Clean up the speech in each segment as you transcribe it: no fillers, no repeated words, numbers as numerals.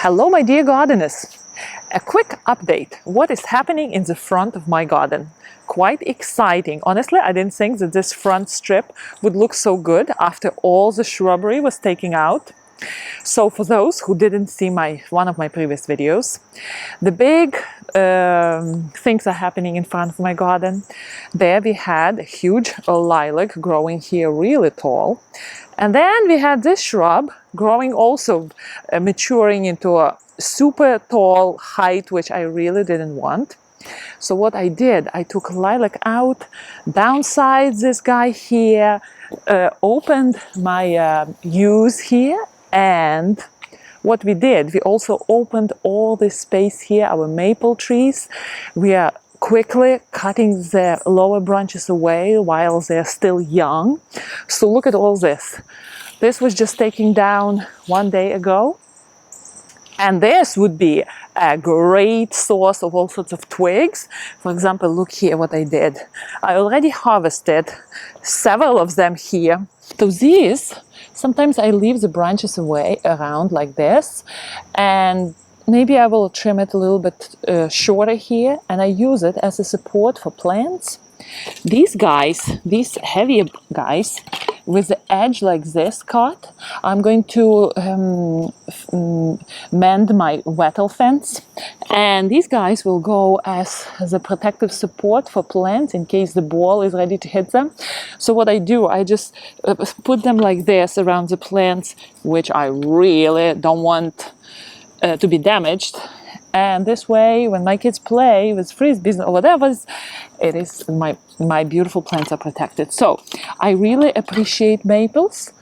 Hello my dear gardeners! A quick update. What is happening in the front of my garden? Quite exciting. Honestly, I didn't think that this front strip would look so good after all the shrubbery was taken out. So for those who didn't see one of my previous videos, the big things are happening in front of my garden. There we had a huge lilac growing here really tall. And then we had this shrub growing also, maturing into a super tall height, which I really didn't want. So what I did, I took lilac out, downsized this guy here, opened my use here, and what we did, we also opened all this space here, our maple trees. We are quickly cutting the lower branches away while they're still young. So look at all this. This was just taken down one day ago. And this would be a great source of all sorts of twigs. For example, look here what I did. I already harvested several of them here. So these, sometimes I leave the branches away around like this, and maybe I will trim it a little bit shorter here, and I use it as a support for plants. These guys, these heavier guys, with the edge like this cut, I'm going to mend my wattle fence, and these guys will go as a protective support for plants in case the ball is ready to hit them. So what I do, I just put them like this around the plants, which I really don't want to be damaged. And this way, when my kids play with frisbees or whatever, it is my beautiful plants are protected. So I really appreciate maples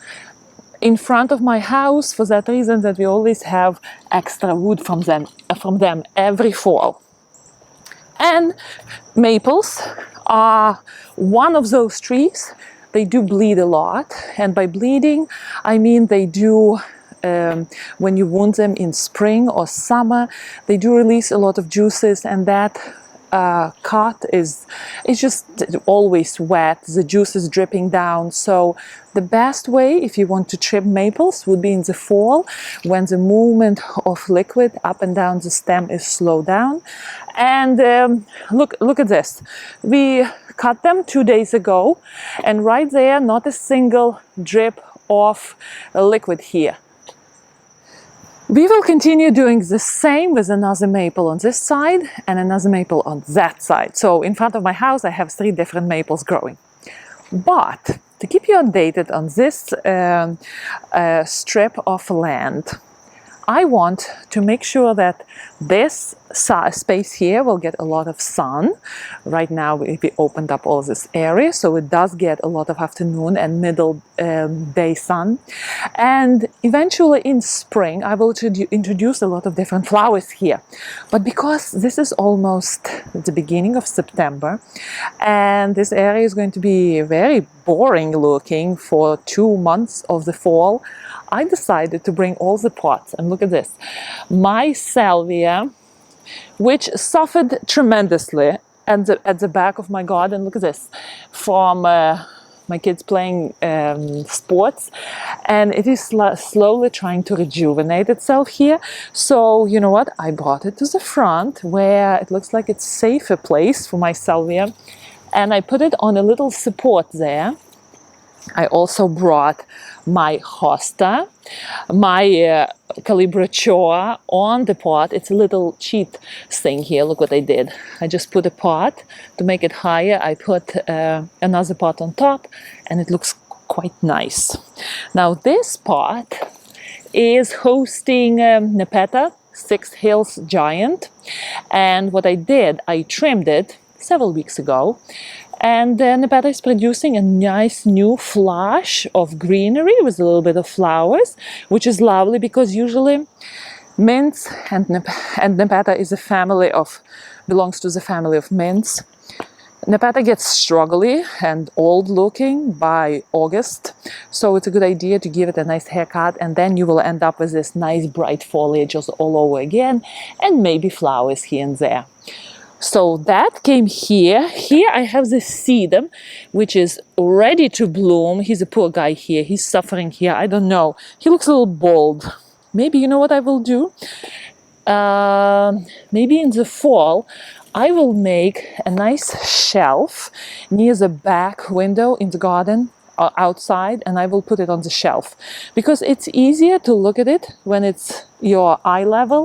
in front of my house for that reason that we always have extra wood from them every fall. And maples are one of those trees. They do bleed a lot, and by bleeding I mean they do. When you wound them in spring or summer, they do release a lot of juices, and that cut is just always wet. The juice is dripping down. So the best way, if you want to trim maples, would be in the fall, when the movement of liquid up and down the stem is slowed down. And look at this. We cut them 2 days ago, and right there, not a single drip of liquid here. We will continue doing the same with another maple on this side and another maple on that side. So in front of my house I have 3 different maples growing. But to keep you updated on this strip of land, I want to make sure that this space here will get a lot of sun. Right now we opened up all this area, so it does get a lot of afternoon and middle day sun. And eventually in spring I will introduce a lot of different flowers here. But because this is almost the beginning of September, and this area is going to be very boring looking for 2 months of the fall, I decided to bring all the pots, and look at this. My Salvia, which suffered tremendously at the back of my garden, look at this, from my kids playing sports, and it is slowly trying to rejuvenate itself here. So you know what, I brought it to the front where it looks like it's a safer place for my Salvia, and I put it on a little support there. I also brought my hosta, my calibrachoa on the pot. It's a little cheat thing here. Look what I did. I just put a pot to make it higher. I put another pot on top, and it looks quite nice. Now this pot is hosting Nepeta, 6 Hills Giant, and what I did, I trimmed it several weeks ago. And Nepeta is producing a nice new flush of greenery with a little bit of flowers, which is lovely because usually mints and Nepeta is belongs to the family of mints. Nepeta gets struggly and old looking by August, so it's a good idea to give it a nice haircut, and then you will end up with this nice bright foliage all over again, and maybe flowers here and there. So that came here. Here I have the Sedum, which is ready to bloom. He's a poor guy here. He's suffering here. I don't know. He looks a little bald. maybe, you know what I will do? Maybe in the fall, I will make a nice shelf near the back window in the garden outside, and I will put it on the shelf because it's easier to look at it when it's your eye level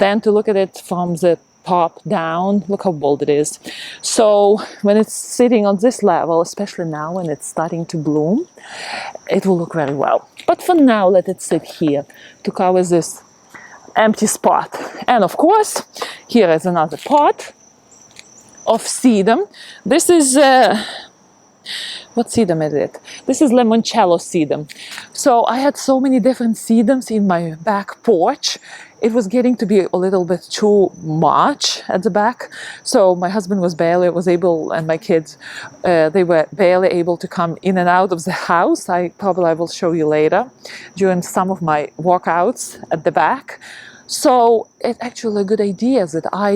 than to look at it from the top down. Look how bold it is. So when it's sitting on this level, especially now when it's starting to bloom, it will look very well. But for now, let it sit here to cover this empty spot. And of course, here is another pot of sedum. This is what sedum is it? This is limoncello sedum. So I had so many different sedums in my back porch. It was getting to be a little bit too much at the back. So my husband was able, and my kids, they were barely able to come in and out of the house. I will show you later during some of my walkouts at the back. So it's actually a good idea that I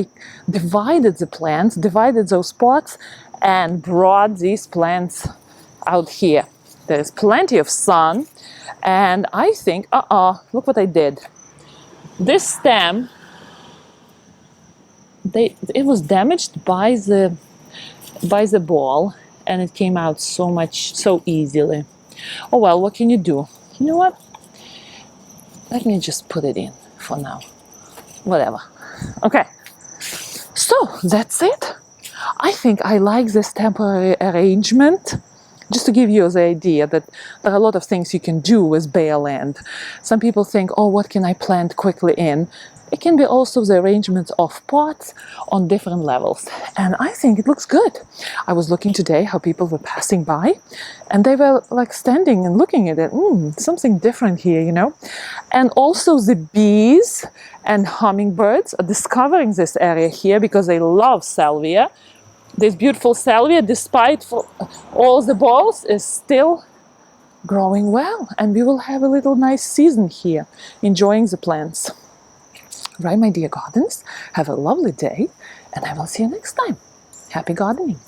divided the plants, divided those pots, and brought these plants out here. There's plenty of sun, and I think, look what I did. This stem, it was damaged by the ball, and it came out so easily. Oh well, what can you do? You know what? Let me just put it in for now. Whatever. Okay. So that's it. I think I like this temporary arrangement. Just to give you the idea that there are a lot of things you can do with bare land. Some people think, oh, what can I plant quickly in? It can be also the arrangement of pots on different levels. And I think it looks good. I was looking today how people were passing by, and they were like standing and looking at it. Something different here, you know. And also the bees and hummingbirds are discovering this area here because they love salvia. This beautiful salvia, despite all the balls, is still growing well. And we will have a little nice season here, enjoying the plants. Right, my dear gardeners, have a lovely day, and I will see you next time. Happy gardening!